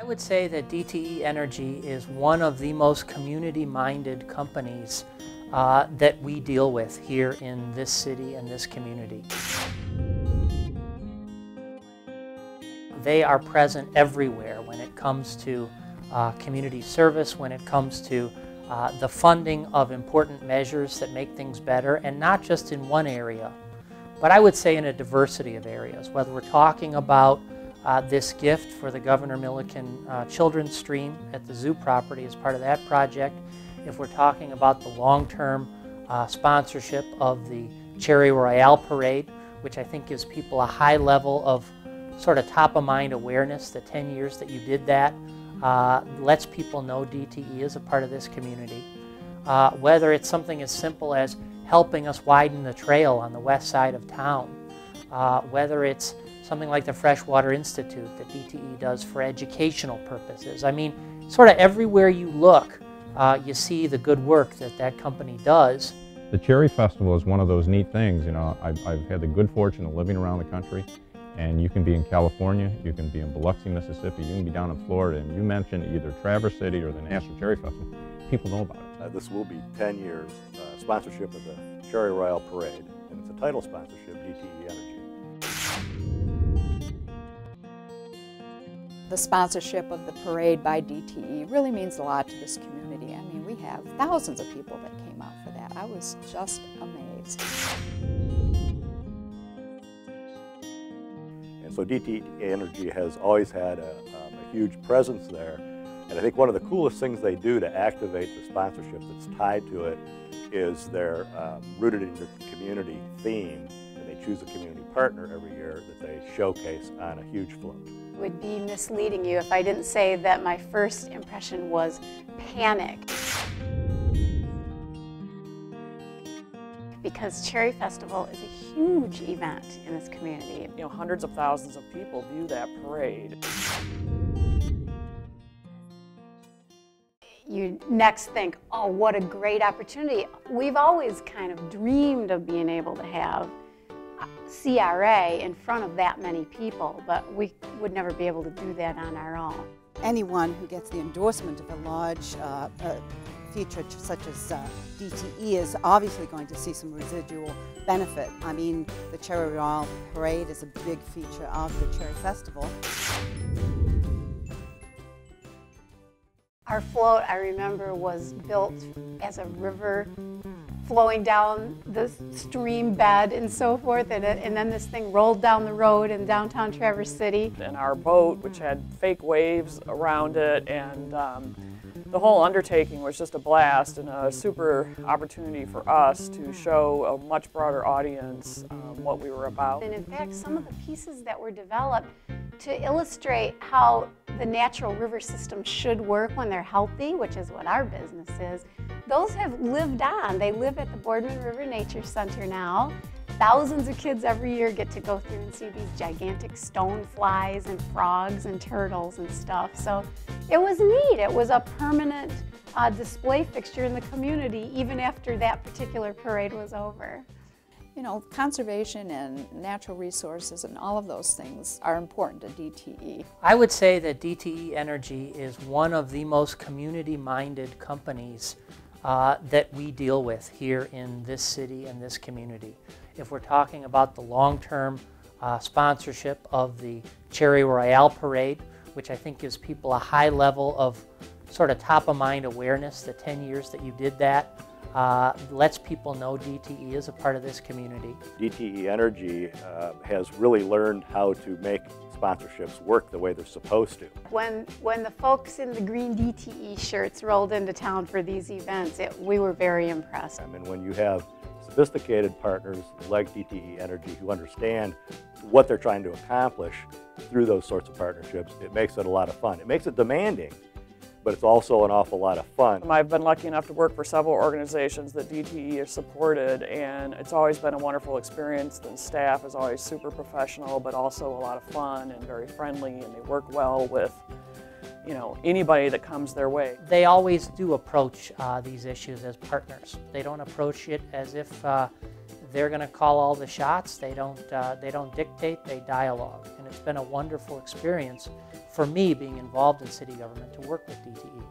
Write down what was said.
would say that DTE Energy is one of the most community-minded companies that we deal with here in this city and this community. They are present everywhere when it comes to community service, when it comes to the funding of important measures that make things better, and not just in one area, but I would say in a diversity of areas. Whether we're talking about this gift for the Governor Milliken Children's Stream at the zoo property as part of that project, if we're talking about the long-term sponsorship of the Cherry Royale Parade, which I think gives people a high level of sort of top-of-mind awareness. The 10 years that you did that lets people know DTE is a part of this community. Whether it's something as simple as helping us widen the trail on the west side of town, whether it's something like the Freshwater Institute that DTE does for educational purposes. I mean, sort of everywhere you look, you see the good work that that company does. The Cherry Festival is one of those neat things. You know, I've had the good fortune of living around the country, and you can be in California, you can be in Biloxi, Mississippi, you can be down in Florida, and you mention either Traverse City or the National Cherry Festival, people know about it. This will be 10 years sponsorship of the Cherry Royale Parade, and it's a title sponsorship, DTE Energy. The sponsorship of the parade by DTE really means a lot to this community. I mean, we have thousands of people that came out for that. I was just amazed. And so DTE Energy has always had a huge presence there. And I think one of the coolest things they do to activate the sponsorship that's tied to it is their Rooted in Your Community theme. And they choose a community partner every year that they showcase on a huge float. It would be misleading you if I didn't say that my first impression was panic. Because Cherry Festival is a huge event in this community. You know, hundreds of thousands of people view that parade. You next think, oh, what a great opportunity. We've always kind of dreamed of being able to have CRA in front of that many people, but we would never be able to do that on our own. Anyone who gets the endorsement of a large feature such as DTE is obviously going to see some residual benefit. I mean, the Cherry Royale Parade is a big feature of the Cherry Festival. Our float, I remember, was built as a river flowing down the stream bed and so forth, and then this thing rolled down the road in downtown Traverse City. And our boat, which had fake waves around it, and the whole undertaking was just a blast and a super opportunity for us to show a much broader audience what we were about. And in fact, some of the pieces that were developed to illustrate how the natural river system should work when they're healthy, which is what our business is, those have lived on. They live at the Boardman River Nature Center now. Thousands of kids every year get to go through and see these gigantic stoneflies and frogs and turtles and stuff. So it was neat. It was a permanent display fixture in the community even after that particular parade was over. You know, conservation and natural resources and all of those things are important to DTE. I would say that DTE Energy is one of the most community-minded companies that we deal with here in this city and this community. If we're talking about the long-term sponsorship of the Cherry Royale Parade, which I think gives people a high level of sort of top-of-mind awareness, the 10 years that you did that, lets people know DTE is a part of this community. DTE Energy has really learned how to make sponsorships work the way they're supposed to. When the folks in the green DTE shirts rolled into town for these events, we were very impressed. And when you have sophisticated partners like DTE Energy who understand what they're trying to accomplish through those sorts of partnerships, it makes it a lot of fun. It makes it demanding, but it's also an awful lot of fun. I've been lucky enough to work for several organizations that DTE has supported, and it's always been a wonderful experience. The staff is always super professional, but also a lot of fun and very friendly, and they work well with, you know, anybody that comes their way. They always do approach these issues as partners. They don't approach it as if they're going to call all the shots. They don't dictate, they dialogue. And it's been a wonderful experience for me being involved in city government to work with DTE.